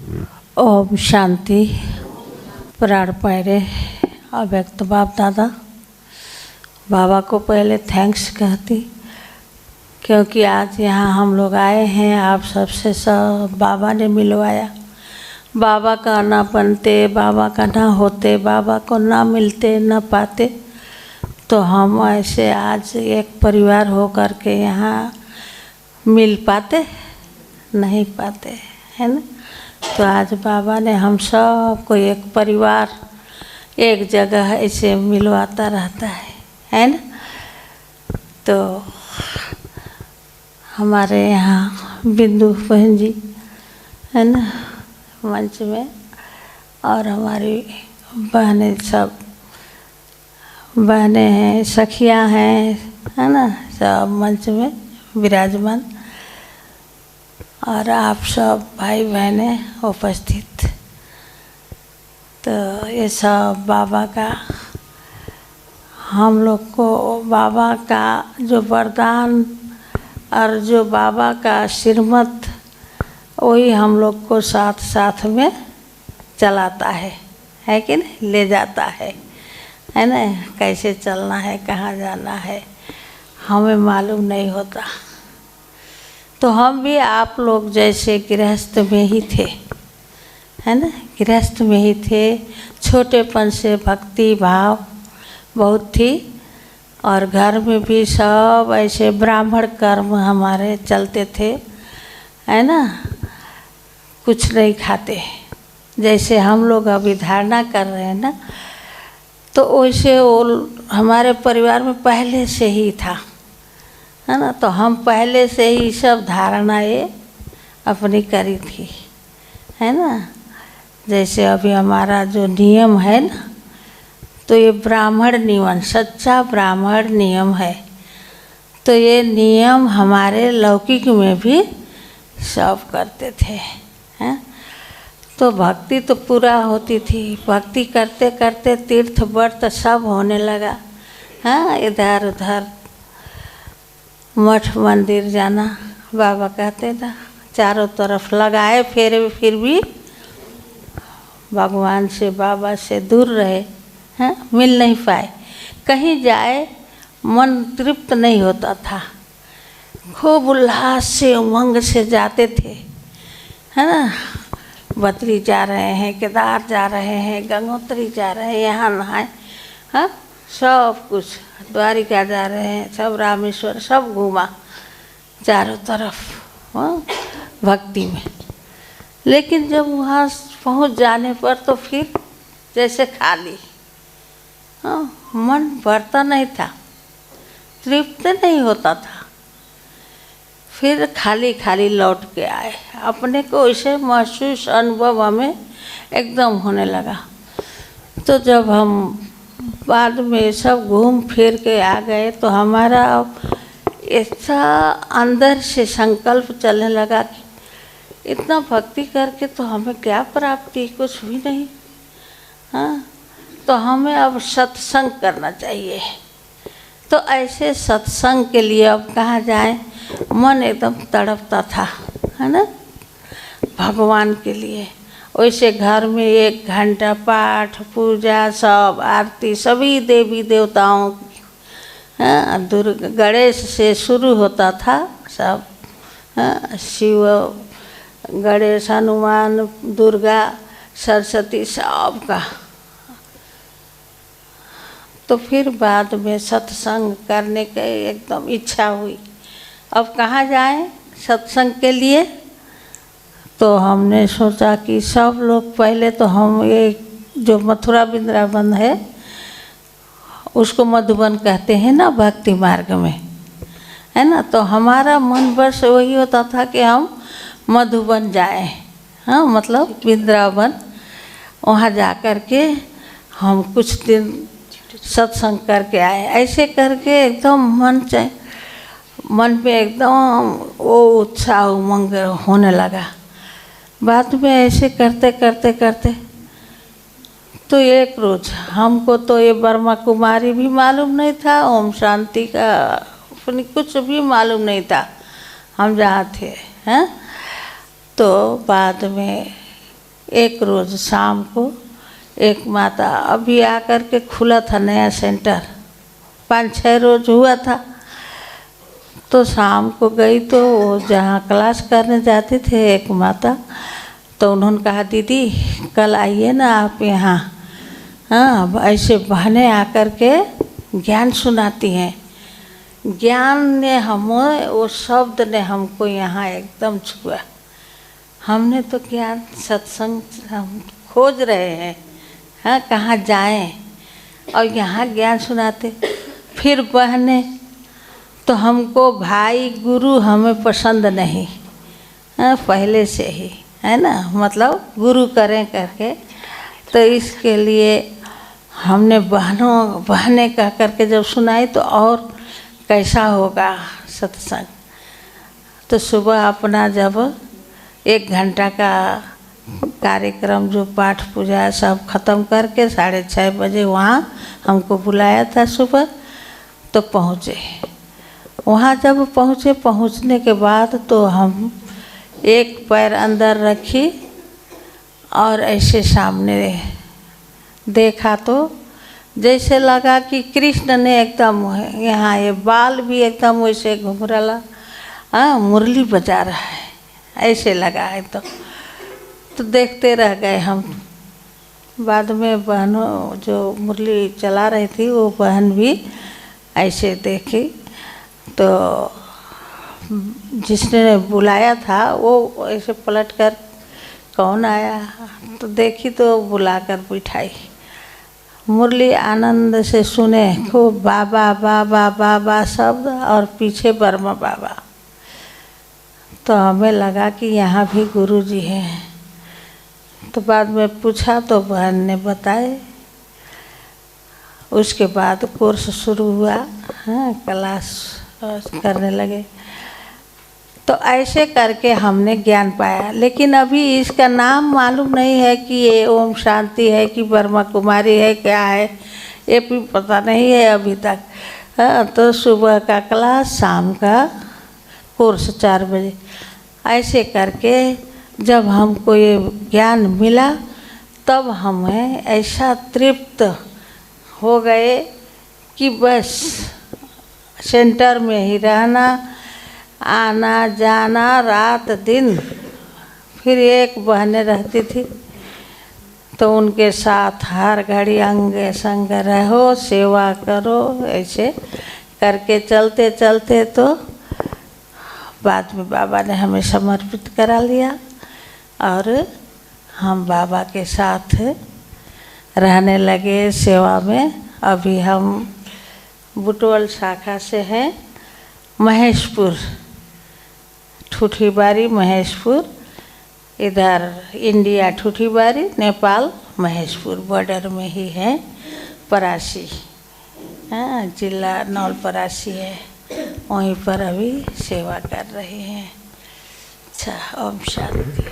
ओम शांति। प्राण प्यारे अव्यक्त बाप दादा, बाबा को पहले थैंक्स कहती, क्योंकि आज यहाँ हम लोग आए हैं, आप सबसे सब बाबा ने मिलवाया। बाबा का ना बनते, बाबा का ना होते, बाबा को ना मिलते ना पाते, तो हम ऐसे आज एक परिवार हो कर के यहाँ मिल पाते नहीं पाते, है ना। तो आज बाबा ने हम सब को एक परिवार एक जगह ऐसे मिलवाता रहता है ना। तो हमारे यहाँ बिंदु बहन जी है ना मंच में, और हमारी बहनें सब बहनें हैं, सखियाँ हैं, है ना, सब मंच में विराजमान, और आप सब भाई बहनें उपस्थित। तो ये सब बाबा का, हम लोग को बाबा का जो वरदान और जो बाबा का श्रीमत, वही हम लोग को साथ साथ में चलाता है कि नहीं, ले जाता है ना। कैसे चलना है, कहाँ जाना है, हमें मालूम नहीं होता। तो हम भी आप लोग जैसे गृहस्थ में ही थे, है ना, गृहस्थ में ही थे। छोटेपन से भक्ति भाव बहुत थी, और घर में भी सब ऐसे ब्राह्मण कर्म हमारे चलते थे, है ना। कुछ नहीं खाते, जैसे हम लोग अभी धारणा कर रहे हैं ना, तो वैसे वो हमारे परिवार में पहले से ही था, है ना। तो हम पहले से ही सब धारणाएं अपनी करी थी, है ना। जैसे अभी हमारा जो नियम है ना, तो ये ब्राह्मण नियम, सच्चा ब्राह्मण नियम है। तो ये नियम हमारे लौकिक में भी सब करते थे, हैं। तो भक्ति तो पूरा होती थी, भक्ति करते करते तीर्थ व्रत सब होने लगा, हाँ। इधर उधर मठ मंदिर जाना, बाबा कहते ना, चारों तरफ लगाए फिर भी भगवान से, बाबा से दूर रहे, हैं, मिल नहीं पाए। कहीं जाए मन तृप्त नहीं होता था, खूब उल्लास से उमंग से जाते थे, है ना। बद्री जा रहे हैं, केदार जा रहे हैं, गंगोत्री जा रहे हैं, यहाँ नहाए, हाँ, सब कुछ, द्वारिका जा रहे हैं, सब रामेश्वर, सब घूमा चारों तरफ, हाँ, भक्ति में। लेकिन जब वहाँ पहुँच जाने पर तो फिर जैसे खाली, हाँ, मन भरता नहीं था, तृप्त नहीं होता था। फिर खाली खाली लौट के आए, अपने को ऐसे महसूस अनुभव हमें एकदम होने लगा। तो जब हम बाद में सब घूम फिर के आ गए, तो हमारा ऐसा अंदर से संकल्प चलने लगा कि इतना भक्ति करके तो हमें क्या प्राप्ति, कुछ भी नहीं, हाँ। तो हमें अब सत्संग करना चाहिए। तो ऐसे सत्संग के लिए अब कहाँ जाएं, मन एकदम तड़पता था, है ना, भगवान के लिए। वैसे घर में 1 घंटा पाठ पूजा, सब आरती, सभी देवी देवताओं, हाँ, गणेश से शुरू होता था सब, हाँ, शिव, गणेश, हनुमान, दुर्गा, सरस्वती, सब का। तो फिर बाद में सत्संग करने की एकदम इच्छा हुई, अब कहाँ जाएं सत्संग के लिए। तो हमने सोचा कि सब लोग पहले तो हम ये जो मथुरा वृंदावन है उसको मधुबन कहते हैं ना भक्ति मार्ग में, है ना। तो हमारा मन बस वही होता था कि हम मधुबन जाएं, हाँ, मतलब वृंदावन, वहाँ जा कर के हम कुछ दिन सत्संग करके आए। ऐसे करके एकदम मन में एकदम वो उत्साह उमंग होने लगा। बाद में ऐसे करते करते करते तो एक रोज़ हमको तो ये ब्रह्मा कुमारी भी मालूम नहीं था, ओम शांति का अपनी कुछ भी मालूम नहीं था हम जहाँ थे, हैं। तो बाद में एक रोज़ शाम को एक माता, अभी आकर के खुला था नया सेंटर, 5-6 रोज हुआ था, तो शाम को गई तो वो जहाँ क्लास करने जाते थे एक माता, तो उन्होंने कहा दीदी कल आइए ना आप यहाँ, हाँ ऐसे बहनें आकर के ज्ञान सुनाती हैं। ज्ञान ने हमें, वो शब्द ने हमको यहाँ एकदम छुआ। हमने तो ज्ञान सत्संग हम खोज रहे हैं, हाँ कहाँ जाएं, और यहाँ ज्ञान सुनाते। फिर बहने तो हमको भाई गुरु हमें पसंद नहीं, हाँ पहले से ही है ना, मतलब गुरु करें करके, तो इसके लिए हमने बहनें कह करके जब सुनाई तो और कैसा होगा सत्संग। तो सुबह अपना जब 1 घंटा का कार्यक्रम जो पाठ पूजा सब ख़त्म करके 6:30 बजे वहाँ हमको बुलाया था सुबह, तो पहुँचे। वहाँ जब पहुँचने के बाद तो हम एक पैर अंदर रखी और ऐसे सामने देखा तो जैसे लगा कि कृष्ण ने एकदम यहाँ ये बाल भी एकदम वैसे घूम रहा, हाँ मुरली बजा रहा है, ऐसे लगा है। तो देखते रह गए हम। बाद में बहनों जो मुरली चला रही थी वो बहन भी ऐसे देखी, तो जिसने बुलाया था वो ऐसे पलट कर कौन आया, तो देखी तो बुलाकर बिठाई। मुरली आनंद से सुने, खूब बाबा बाबा बाबा शब्द और पीछे वर्मा बाबा। तो हमें लगा कि यहाँ भी गुरु जी हैं। तो बाद में पूछा तो बहन ने बताए। उसके बाद कोर्स शुरू हुआ, हाँ क्लास करने लगे। तो ऐसे करके हमने ज्ञान पाया। लेकिन अभी इसका नाम मालूम नहीं है कि ये ओम शांति है कि ब्रह्मा कुमारी है, क्या है ये भी पता नहीं है अभी तक। हाँ तो सुबह का क्लास, शाम का कोर्स 4 बजे। ऐसे करके जब हमको ये ज्ञान मिला तब हमें ऐसा तृप्त हो गए कि बस सेंटर में ही रहना, आना जाना रात दिन। फिर एक बहनें रहती थी तो उनके साथ हर घड़ी अंग संग रहो, सेवा करो, ऐसे करके चलते चलते तो बाद में बाबा ने हमें समर्पित करा लिया और हम बाबा के साथ रहने लगे सेवा में। अभी हम बुटवल शाखा से हैं, महेशपुर, ठूठीबारी महेशपुर, इधर इंडिया ठूठीबारी, नेपाल महेशपुर बॉर्डर में ही है। परासी, हाँ जिला नौलपरासी है, वहीं पर अभी सेवा कर रहे हैं। अच्छा, ओम शांति।